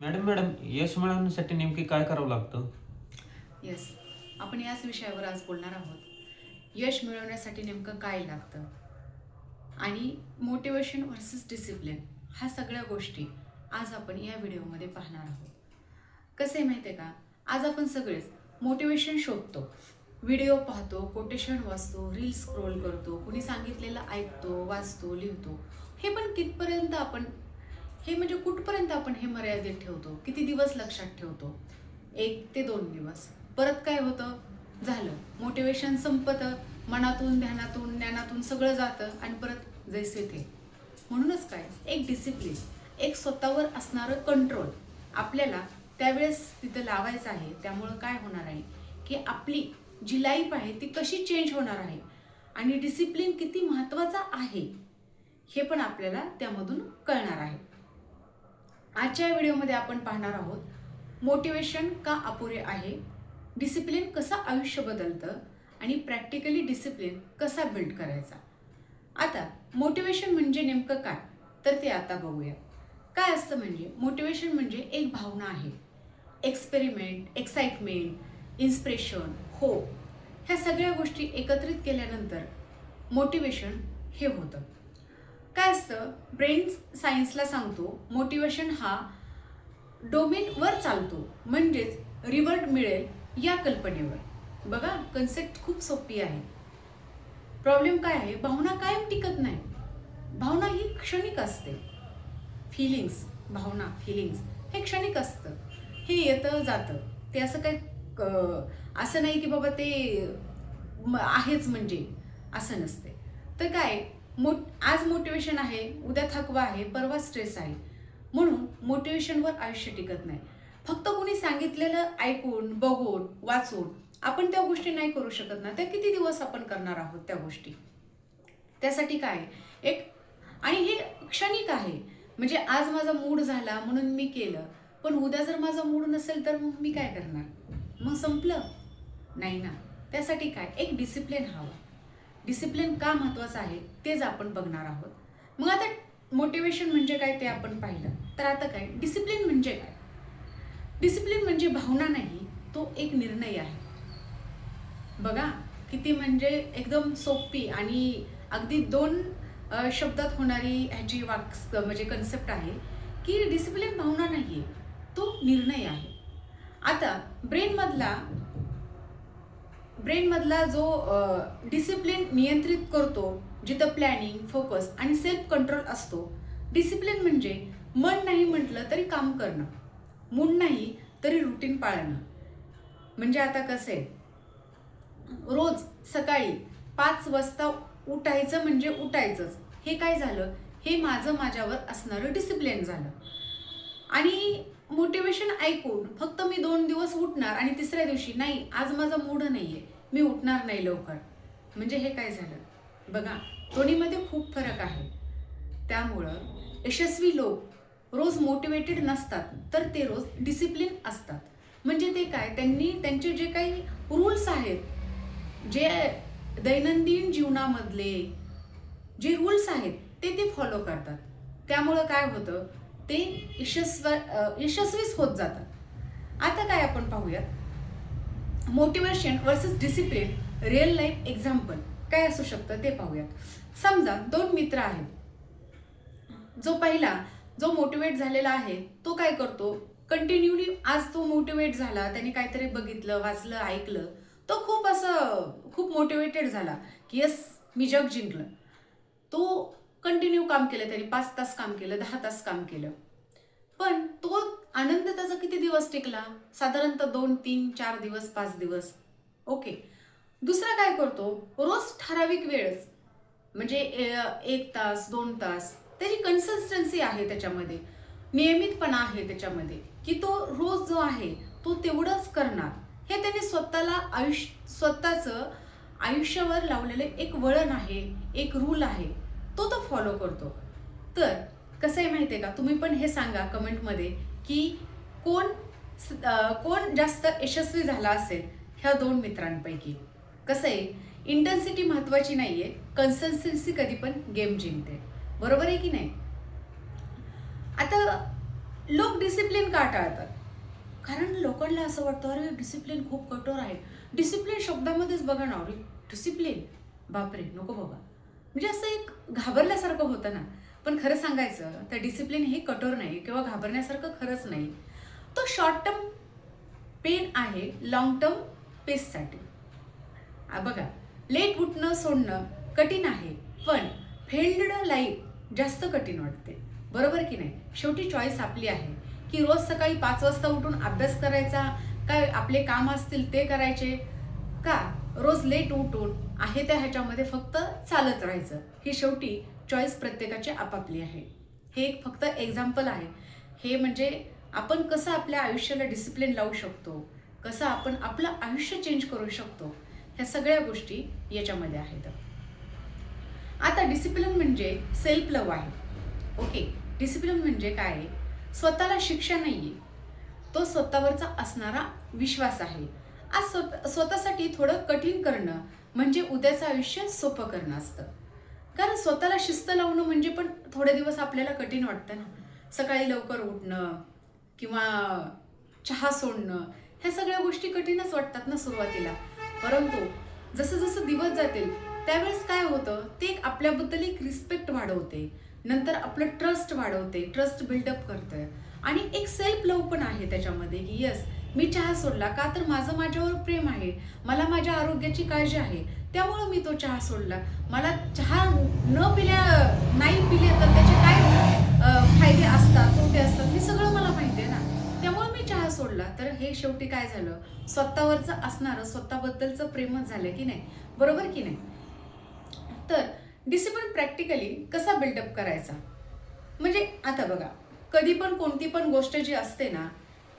Madam यश मिळवण्यासाठी नेमकी काय करावं लागतं? येस, आपण याच विषयावर आज बोलणार आहोत. यश मिळवण्यासाठी नेमकं काय लागतं आणि मोटिवेशन व्हर्सेस डिसिप्लिन ह्या सगळ्या गोष्टी आज आपण या व्हिडिओमध्ये पाहणार आहोत. कसं आहे माहिती आहे का, आज आपण सगळेच मोटिवेशन शोधतो, व्हिडिओ पाहतो, कोटेशन वाचतो, रील्स स्क्रोल करतो, कुणी सांगितलेलं ऐकतो, वाचतो, लिहितो. हे पण कितपर्यंत आपण म्हणजे कुठपर्यंत आपण हे मर्यादित ठेवतो, किती दिवस लक्षात ठेवतो? 1 ते 2 दिवस. परत काय होतं? झालं, मोटिवेशन संपतं, मनातून ध्यानातून ज्ञानातून सगळं जातं आणि परत जैसे थे. म्हणूनच काय, एक डिसिप्लिन, एक स्वतःवर असणारं कंट्रोल आपल्याला त्यावेळेस तिथं लावायचं आहे. त्यामुळं काय होणार आहे की आपली जी लाईफ आहे ती कशी चेंज होणार आहे आणि डिसिप्लिन किती महत्त्वाचा आहे हे पण आपल्याला त्यामधून कळणार आहे. आजच्या व्हिडिओमध्ये आपण पाहणार आहोत मोटिवेशन का अपुरे आहे, डिसिप्लिन कसं आयुष्य बदलतं आणि प्रॅक्टिकली डिसिप्लिन कसा बिल्ड करायचा. आता मोटिवेशन म्हणजे नेमकं काय, तर ते आता बघूया. काय असतं म्हणजे मोटिवेशन म्हणजे एक भावना आहे. एक्सपेरिमेंट, एक्साइटमेंट, इन्स्पिरेशन, होप ह्या सगळ्या गोष्टी एकत्रित केल्यानंतर मोटिवेशन हे होतं. काय असतं, ब्रेन सायन्सला सांगतो मोटिवेशन हा डोमेनवर चालतो, म्हणजेच रिवॉर्ड मिळेल या कल्पनेवर. बघा, कन्सेप्ट खूप सोपी आहे. प्रॉब्लेम काय आहे, भावना कायम टिकत नाही. भावना ही क्षणिक असते. फिलिंग्स हे क्षणिक असतं, हे येतं जातं. ते असं काही असं नाही की बाबा ते आहेच म्हणजे असं नसते. तर काय, आज मोटिवेशन आहे, उद्या थकवा आहे, परवा स्ट्रेस आहे. म्हणून मोटिवेशनवर आयुष्य टिकत नाही. फक्त कुणी सांगितलेलं ऐकून, बघून, वाचून आपण त्या गोष्टी नाही करू शकत ना. त्या किती दिवस आपण करणार आहोत त्या गोष्टी? त्यासाठी काय एक, आणि हे क्षणिक आहे. म्हणजे आज माझा मूड झाला म्हणून मी केलं, पण उद्या जर माझा मूड नसेल तर मग मी काय करणार? मग संपलं नाही ना. त्यासाठी काय, एक डिसिप्लिन हवा. डिसिप्लिन का महत्त्वाचं आहे तेच आपण बघणार आहोत. मग आता मोटिवेशन म्हणजे काय ते आपण पाहिलं, तर आता काय डिसिप्लिन म्हणजे काय? डिसिप्लिन म्हणजे भावना नाही, तो एक निर्णय आहे. बघा किती म्हणजे एकदम सोपी आणि अगदी 2 शब्दात होणारी ह्याची म्हणजे कन्सेप्ट आहे की डिसिप्लिन भावना नाही आहे, तो निर्णय आहे. आता ब्रेनमधला जो डिसिप्लिन नियंत्रित करतो, जिथं प्लॅनिंग, फोकस आणि सेल्फ कंट्रोल असतो. डिसिप्लिन म्हणजे मन नाही म्हटलं तरी काम करणं, मूड नाही तरी रुटीन पाळणं. म्हणजे आता कसं आहे, रोज सकाळी 5 वाजता उठायचं म्हणजे उठायचंच. हे काय झालं, हे माझ्यावर असणारं डिसिप्लिन झालं. आणि मोटिवेशन ऐकून फक्त मी 2 दिवस उठणार आणि तिसऱ्या दिवशी नाही, आज माझा मूड नाहीये, मी उठणार नाही लवकर, म्हणजे हे काय झालं? बघा, दोन्हीमध्ये खूप फरक आहे. त्यामुळं यशस्वी लोक रोज मोटिवेटेड नसतात, तर ते रोज डिसिप्लिन असतात. म्हणजे ते काय, त्यांनी त्यांचे जे काही रूल्स आहेत, जे दैनंदिन जीवनामधले जे रूल्स आहेत ते फॉलो करतात. त्यामुळं काय होतं, ते यशस्वीच होत जातात. आता काय आपण पाहूयात, motivation versus discipline real life example काय असू शकतं ते पाहूयात. समजा 2 मित्र आहेत. जो मोटिवेट झालेला आहे तो काय करतो, कंटिन्यूली आज तो मोटिवेट झाला, त्याने काहीतरी बघितलं, वाचलं, ऐकलं, तो खूप मोटिवेटेड झाला की यस, मी जग जिंकलं. तो कंटिन्यू काम केलं, त्याने 5 तास काम केलं, 10 तास काम केलं. पण तो आनंद त्याचा किती दिवस टिकला? साधारणतः 2, 3, 4 दिवस, 5 दिवस. ओके. दुसरा काय करतो, रोज ठराविक वेळच, म्हणजे 1 तास, 2 तास, त्याची कन्सिस्टन्सी आहे त्याच्यामध्ये, नियमितपणा आहे त्याच्यामध्ये, की तो रोज जो आहे तो तेवढंच करणार. हे त्याने स्वतःचं आयुष्यावर लावलेलं एक वळण आहे, एक रूल आहे, तो फॉलो करतो. तर कसं आहे माहिती आहे का, तुम्ही पण हे सांगा कमेंटमध्ये की कोण कोण जास्त यशस्वी झाला असेल ह्या 2 मित्रांपैकी. कसं आहे, इंटेन्सिटी महत्त्वाची नाही आहे, कन्सिस्टन्सी कधी पण गेम जिंकते. बरोबर आहे की नाही? आता लोक डिसिप्लिन का टाळतात? कारण लोकांना असं वाटतं, अरे डिसिप्लिन खूप कठोर आहे. डिसिप्लिन शब्दामध्येच बघा ना, अरे डिसिप्लिन, बापरे नको बाबा. म्हणजे असं एक घाबरल्यासारखं होतं ना. पण खरं सांगायचं तर डिसिप्लिन हे कठोर नाही किंवा घाबरण्यासारखं खरंच नाही. तो शॉर्ट टर्म पेन आहे लाँग टर्म पेससाठी. बघा, लेट उठणं सोडणं कठीण आहे, पण फेल्ड लाईफ जास्त कठीण वाटते. बरोबर की नाही? शेवटी चॉईस आपली आहे की रोज सकाळी 5 वाजता उठून अभ्यास करायचा, काय आपले काम असतील ते करायचे, का रोज लेट उठून आहे त्या ह्याच्यामध्ये फक्त चालत राहायचं. ही शेवटी चॉईस प्रत्येकाची आपापली आहे. हे एक फक्त एक्झाम्पल आहे. हे म्हणजे आपण कसं आपल्या आयुष्याला डिसिप्लिन लावू शकतो, कसं आपण आपलं आयुष्य चेंज करू शकतो, ह्या सगळ्या गोष्टी याच्यामध्ये आहेत. आता डिसिप्लिन म्हणजे सेल्फ लव्ह आहे. ओके, डिसिप्लिन म्हणजे काय आहे? स्वतःला शिक्षा नाहीये, तो स्वतःवरचा असणारा विश्वास आहे. आज स्वतःसाठी थोडं कठीण करणं म्हणजे उद्याचं आयुष्य सोपं करणं असतं. कारण स्वतःला शिस्त लावणं म्हणजे पण थोडे दिवस आपल्याला कठीण वाटतं ना. सकाळी लवकर उठणं किंवा चहा सोडणं, ह्या सगळ्या गोष्टी कठीणच वाटतात ना सुरुवातीला. परंतु जसं जसं दिवस जातील त्यावेळेस काय होतं, ते एक आपल्याबद्दल एक रिस्पेक्ट वाढवते, नंतर आपलं ट्रस्ट वाढवते, ट्रस्ट बिल्डअप करतं आणि एक सेल्फ लव्ह पण आहे त्याच्यामध्ये की यस, मी चहा सोडला का तर माझं माझ्यावर प्रेम आहे, मला माझ्या आरोग्याची काळजी आहे, त्यामुळं मी तो चहा सोडला. मला चहा नाही पिले तर त्याचे काय फायदे असतात, तोटे असतात, हे सगळं मला माहिती आहे ना. त्यामुळे मी चहा सोडला. तर हे शेवटी काय झालं, स्वतःवरचं असणारं स्वतःबद्दलचं प्रेमच झालं की नाही? बरोबर की नाही? तर डिसिप्लिन प्रॅक्टिकली कसा बिल्डअप करायचा? म्हणजे आता बघा, कधी पण कोणती पण गोष्ट जी असते ना,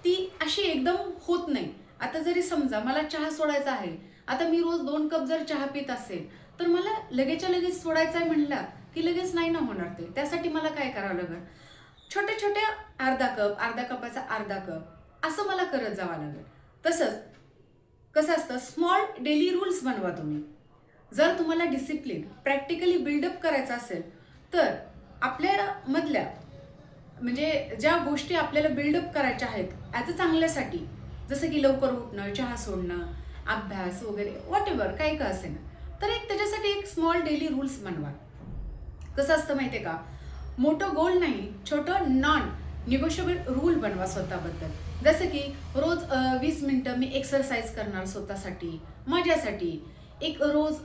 ती अशी एकदम होत नाही. आता जरी समजा मला चहा सोडायचा आहे, आता मी रोज 2 कप जर चहा पित असेल, तर मला लगेचच्या लगेच सोडायचा आहे म्हणला की लगेच नाही ना होणार ते. त्यासाठी मला काय करावं लागेल, छोट्या छोट्या अर्धा कपाचा अर्धा कप असं मला करत जावं लागेल. तसंच कसं असतं, स्मॉल डेली रूल्स बनवा तुम्ही. जर तुम्हाला डिसिप्लिन प्रॅक्टिकली बिल्डअप करायचं असेल, तर आपल्या मधल्या म्हणजे ज्या गोष्टी आपल्याला बिल्डअप करायच्या आहेत ॲज अ चांगल्यासाठी, जसं की लवकर उठणं, चहा सोडणं, अभ्यास वगैरे व्हॉटएव्हर काही का असेल, तर एक त्याच्यासाठी एक स्मॉल डेली रूल्स बनवा. कसं असतं माहिती आहे का, मोठं गोल नाही, छोटं नॉन निगोशिएबल रूल बनवा स्वतःबद्दल. जसं की रोज 20 मिनिटं मी एक्सरसाइज करणार स्वतःसाठी, माझ्यासाठी. एक रोज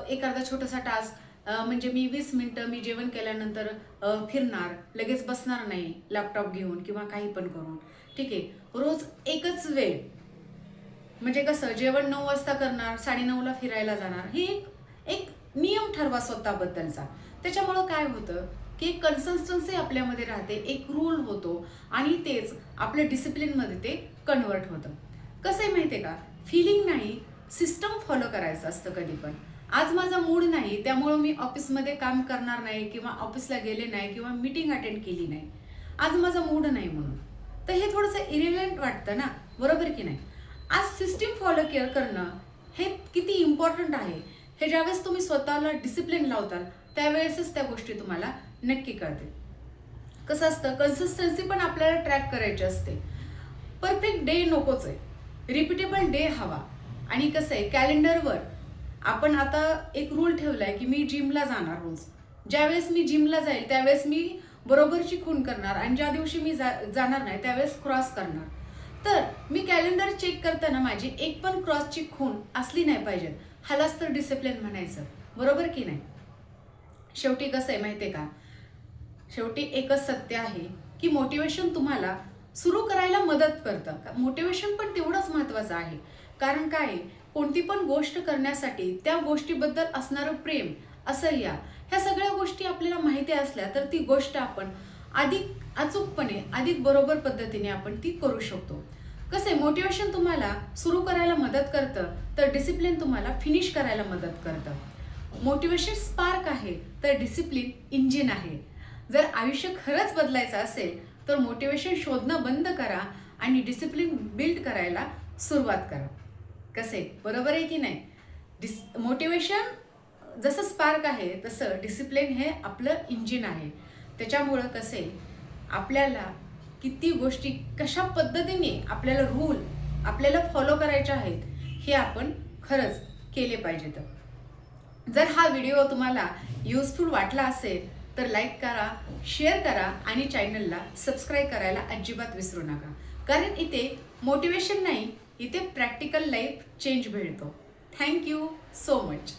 एक अर्धा छोटासा टास्क, म्हणजे मी 20 मिनिटं मी जेवण केल्यानंतर फिरणार, लगेच बसणार नाही लॅपटॉप घेऊन किंवा काही पण करून. ठीक आहे, रोज एकच वेळ, म्हणजे कसं जेवण 9 वाजता करणार, 9:30ला फिरायला जाणार. हे एक एक नियम ठरवा स्वतःबद्दलचा. त्याच्यामुळं काय होतं की एक कन्सिस्टन्सी आपल्यामध्ये राहते, एक रूल होतो आणि तेच आपल्या डिसिप्लिनमध्ये ते कन्वर्ट होतं. कसं आहे माहिती आहे का, फिलिंग नाही, सिस्टम फॉलो करायचं असतं कधी पण. आज माझा मूड नाही त्यामुळं मी ऑफिसमध्ये काम करणार नाही किंवा ऑफिसला गेले नाही किंवा मीटिंग अटेंड केली नाही, आज माझा मूड नाही म्हणून. तर हे थोडंसं इरिलेव्हंट वाटतं ना, बरोबर की नाही? आज सिस्टीम फॉलो करणं हे किती इम्पॉर्टंट आहे, हे ज्यावेळेस तुम्ही स्वतःला डिसिप्लिन लावताल त्यावेळेसच त्या गोष्टी तुम्हाला नक्की कळतील. कसं असतं, कन्सिस्टन्सी पण आपल्याला ट्रॅक करायची असते. परफेक्ट डे नकोच आहे, रिपीटेबल डे हवा. आणि कसं आहे, कॅलेंडरवर आपण आता एक रूल ठेवलाय की मी जिमला जाणार रोज. ज्यावेळेस मी जिमला जाईल त्यावेळेस मी बरोबरची खूण करणार आणि ज्या दिवशी मी जाणार नाही त्यावेळेस क्रॉस करणार. तर मी कॅलेंडर चेक करताना माझी एक पण क्रॉसची खूण असली नाही पाहिजे. ह्यालाच तर डिसिप्लिन म्हणायचं, बरोबर की नाही? शेवटी कसं आहे माहिती आहे का, शेवटी एकच सत्य आहे की मोटिवेशन तुम्हाला सुरू करायला मदत करतं. मोटिवेशन पण तेवढंच महत्त्वाचं आहे. कारण काय, कोणती पण गोष्ट करण्यासाठी त्या गोष्टीबद्दल असणारं प्रेम, असह्या, ह्या सगळ्या गोष्टी आपल्याला माहिती असल्या तर ती गोष्ट आपण अधिक अचूकपणे, अधिक बरोबर पद्धतीने आपण ती करू शकतो. कसं आहे, मोटिवेशन तुम्हाला सुरू करायला मदत करतं, तर डिसिप्लिन तुम्हाला फिनिश करायला मदत करतं. मोटिवेशन स्पार्क आहे तर डिसिप्लिन इंजिन आहे. जर आयुष्य खरंच बदलायचं असेल तर मोटिवेशन शोधणं बंद करा आणि डिसिप्लिन बिल्ड करायला सुरुवात करा. कसे, बरोबर आहे की नाही? मोटिवेशन जसं स्पार्क आहे तसं डिसिप्लिन हे आपलं इंजिन आहे. त्याच्यामुळं कसे आपल्याला किती गोष्टी कशा पद्धतीने आपल्याला रूल आपल्याला फॉलो करायचे आहेत हे आपण खरंच केले पाहिजेत. जर हा व्हिडिओ तुम्हाला युजफुल वाटला असेल तर लाईक करा, शेअर करा आणि चॅनलला सबस्क्राईब करायला अजिबात विसरू नका. कारण इथे मोटिवेशन नाही, इथे प्रॅक्टिकल लाईफ चेंज मिळतो. Thank you so much.